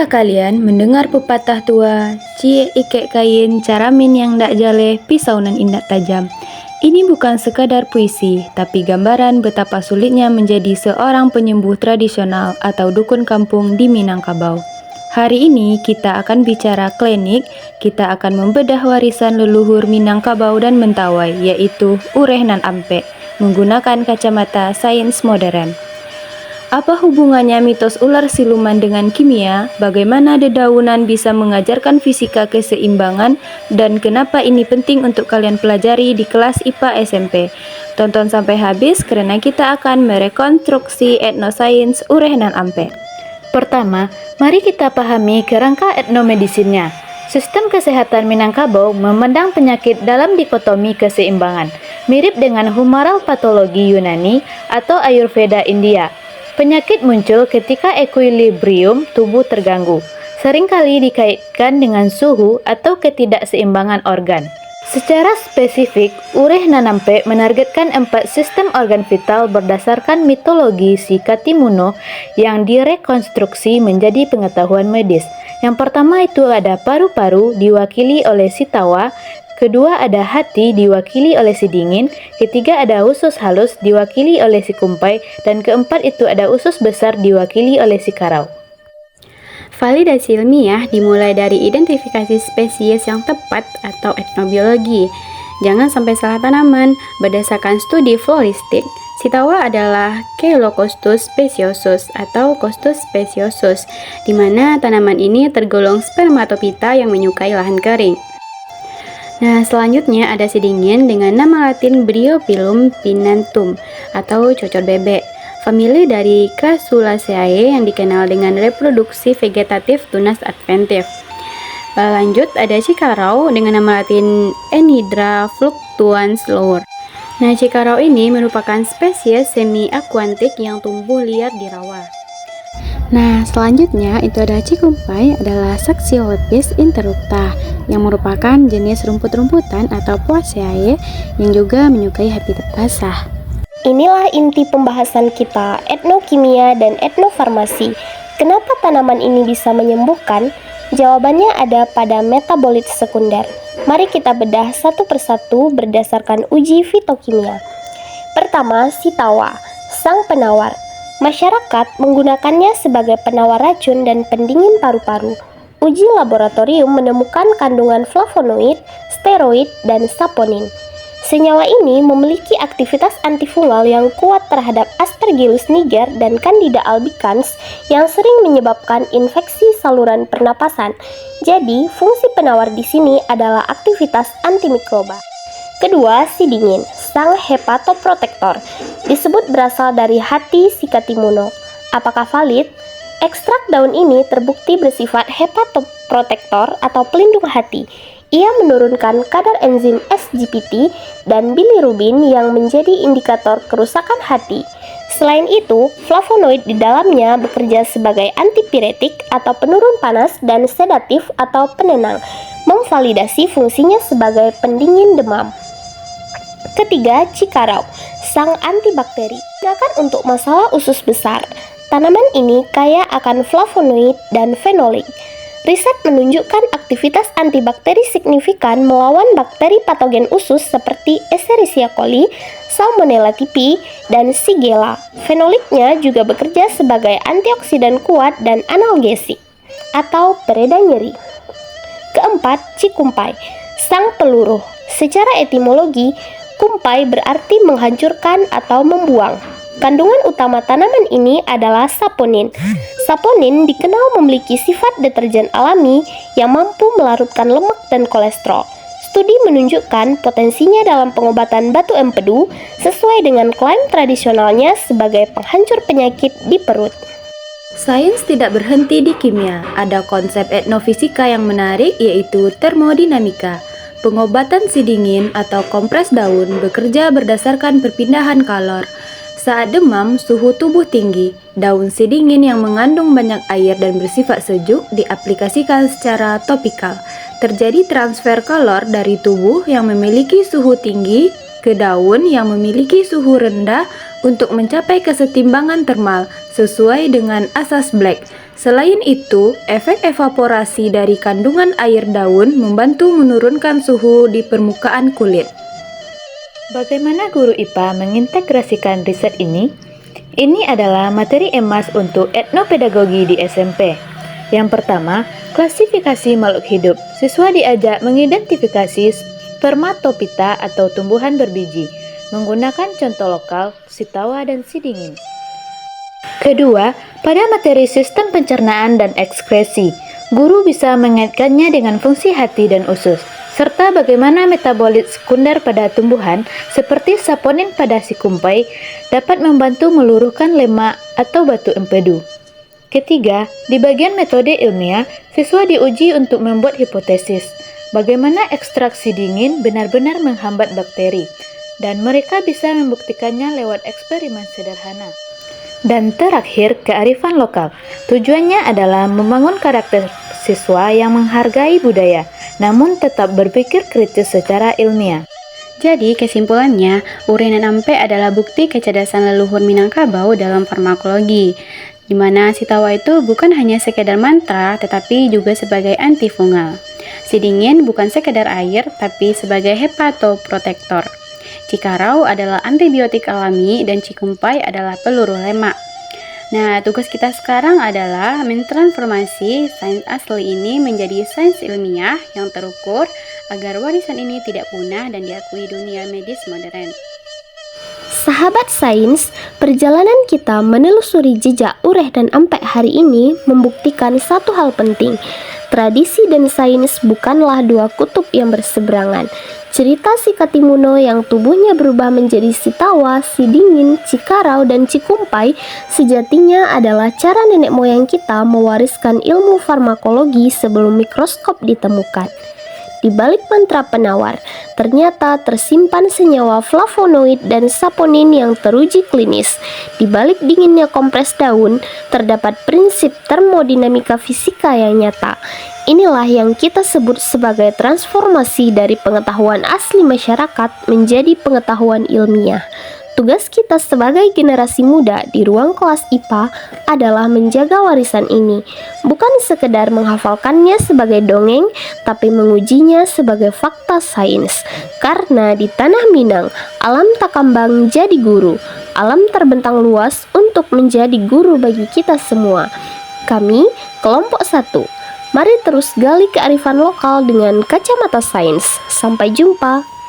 Pernahkah kalian mendengar pepatah tua, "Cie ikek kain, caramin yang ndak jale, pisau nan indak tajam"? Ini bukan sekadar puisi, tapi gambaran betapa sulitnya menjadi seorang penyembuh tradisional atau dukun kampung di Minangkabau. Hari ini kita akan bicara klinik, kita akan membedah warisan leluhur Minangkabau dan Mentawai, yaitu Ureh nan Ampe, menggunakan kacamata sains modern. Apa hubungannya mitos ular siluman dengan kimia? Bagaimana dedaunan bisa mengajarkan fisika keseimbangan? Dan kenapa ini penting untuk kalian pelajari di kelas IPA SMP? Tonton sampai habis karena kita akan merekonstruksi etnosains Ureh nan Ampe. Pertama, mari kita pahami kerangka etnomedisinnya. Sistem kesehatan Minangkabau memandang penyakit dalam dikotomi keseimbangan, mirip dengan humoral patologi Yunani atau Ayurveda India. Penyakit muncul ketika ekuilibrium tubuh terganggu, seringkali dikaitkan dengan suhu atau ketidakseimbangan organ. Secara spesifik, Ureh nan Ampe menargetkan 4 sistem organ vital berdasarkan mitologi si Katimuno yang direkonstruksi menjadi pengetahuan medis. Yang pertama itu ada paru-paru diwakili oleh si Tawa, kedua ada hati diwakili oleh si Dingin, ketiga ada usus halus diwakili oleh si Kumpai, dan keempat itu ada usus besar diwakili oleh si Karau. Validasi ilmiah dimulai dari identifikasi spesies yang tepat atau etnobiologi. Jangan sampai salah tanaman. Berdasarkan studi floristik, si Tawa adalah Caeulocostus speciosus atau Costus speciosus, di mana tanaman ini tergolong spermatophyta yang menyukai lahan kering. Nah, selanjutnya ada si Dingin dengan nama latin Bryophyllum pinanthum atau cocor bebek, famili dari Crassulaceae yang dikenal dengan reproduksi vegetatif tunas adventif. Lanjut ada si Karau dengan nama latin Enhydra fluctuans Lour. Nah, cikarau ini merupakan spesies semi-akuantik yang tumbuh liar di rawa. Nah, selanjutnya itu ada Cikumpai adalah Saxiolepis interrupta yang merupakan jenis rumput-rumputan atau Poaceae yang juga menyukai habitat basah. Inilah inti pembahasan kita, etnokimia dan etnofarmasi. Kenapa tanaman ini bisa menyembuhkan? Jawabannya ada pada metabolit sekunder. Mari kita bedah satu persatu berdasarkan uji fitokimia. Pertama, si Tawa, sang penawar. Masyarakat menggunakannya sebagai penawar racun dan pendingin paru-paru. Uji laboratorium menemukan kandungan flavonoid, steroid, dan saponin. Senyawa ini memiliki aktivitas antifungal yang kuat terhadap Aspergillus niger dan Candida albicans yang sering menyebabkan infeksi saluran pernapasan. Jadi, fungsi penawar di sini adalah aktivitas antimikroba. Kedua, si Dingin, sang hepatoprotektor, disebut berasal dari hati si Katimuno. Apakah valid? Ekstrak daun ini terbukti bersifat hepatoprotektor atau pelindung hati. Ia menurunkan kadar enzim SGPT dan bilirubin yang menjadi indikator kerusakan hati. Selain itu, flavonoid di dalamnya bekerja sebagai antipiretik atau penurun panas dan sedatif atau penenang, memvalidasi fungsinya sebagai pendingin demam. Ketiga, Cikarau, sang antibakteri, digunakan untuk masalah usus besar. Tanaman ini kaya akan flavonoid dan fenolik. Riset menunjukkan aktivitas antibakteri signifikan melawan bakteri patogen usus seperti Escherichia coli, Salmonella typhi, dan Shigella. Fenoliknya juga bekerja sebagai antioksidan kuat dan analgesik atau pereda nyeri. Keempat, Cikumpai, sang peluruh. Secara etimologi, kumpai berarti menghancurkan atau membuang. Kandungan utama tanaman ini adalah saponin. Saponin dikenal memiliki sifat deterjen alami yang mampu melarutkan lemak dan kolesterol. Studi menunjukkan potensinya dalam pengobatan batu empedu sesuai dengan klaim tradisionalnya sebagai penghancur penyakit di perut. Sains tidak berhenti di kimia. Ada konsep etnofisika yang menarik yaitu termodinamika. Pengobatan si Dingin atau kompres daun bekerja berdasarkan perpindahan kalor. Saat demam, suhu tubuh tinggi, daun si Dingin yang mengandung banyak air dan bersifat sejuk diaplikasikan secara topikal. Terjadi transfer kalor dari tubuh yang memiliki suhu tinggi ke daun yang memiliki suhu rendah untuk mencapai kesetimbangan termal sesuai dengan asas Black. Selain itu, efek evaporasi dari kandungan air daun membantu menurunkan suhu di permukaan kulit. Bagaimana guru IPA mengintegrasikan riset ini? Ini adalah materi emas untuk etnopedagogi di SMP. Yang pertama, klasifikasi makhluk hidup. Siswa diajak mengidentifikasi spermatopita atau tumbuhan berbiji, menggunakan contoh lokal, sitawa dan sidingin. Kedua, pada materi sistem pencernaan dan ekskresi, guru bisa mengaitkannya dengan fungsi hati dan usus, serta bagaimana metabolit sekunder pada tumbuhan seperti saponin pada si kumpai dapat membantu meluruhkan lemak atau batu empedu. Ketiga, di bagian metode ilmiah, siswa diuji untuk membuat hipotesis bagaimana ekstraksi dingin benar-benar menghambat bakteri, dan mereka bisa membuktikannya lewat eksperimen sederhana. Dan terakhir, kearifan lokal. Tujuannya adalah membangun karakter siswa yang menghargai budaya, namun tetap berpikir kritis secara ilmiah. Jadi kesimpulannya, urenan ampe adalah bukti kecerdasan leluhur Minangkabau dalam farmakologi, di mana sitawa itu bukan hanya sekedar mantra, tetapi juga sebagai antifungal. Sidingin bukan sekedar air, tapi sebagai hepatoprotektor. Cikarau adalah antibiotik alami dan cikumpai adalah peluru lemak. Nah, tugas kita sekarang adalah mentransformasi sains asli ini menjadi sains ilmiah yang terukur agar warisan ini tidak punah dan diakui dunia medis modern. Sahabat sains, perjalanan kita menelusuri jejak ureh dan ampek hari ini membuktikan satu hal penting. Tradisi dan sains bukanlah dua kutub yang berseberangan. Cerita si Katimuno yang tubuhnya berubah menjadi sitawa, sidingin, cikarau, dan cikumpai sejatinya adalah cara nenek moyang kita mewariskan ilmu farmakologi sebelum mikroskop ditemukan. Di balik mantra penawar, ternyata tersimpan senyawa flavonoid dan saponin yang teruji klinis. Di balik dinginnya kompres daun, terdapat prinsip termodinamika fisika yang nyata. Inilah yang kita sebut sebagai transformasi dari pengetahuan asli masyarakat menjadi pengetahuan ilmiah. Tugas kita sebagai generasi muda di ruang kelas IPA adalah menjaga warisan ini, bukan sekedar menghafalkannya sebagai dongeng, tapi mengujinya sebagai fakta sains. Karena di tanah Minang, alam takambang jadi guru, alam terbentang luas untuk menjadi guru bagi kita semua. Kami, kelompok 1, mari terus gali kearifan lokal dengan kacamata sains. Sampai jumpa.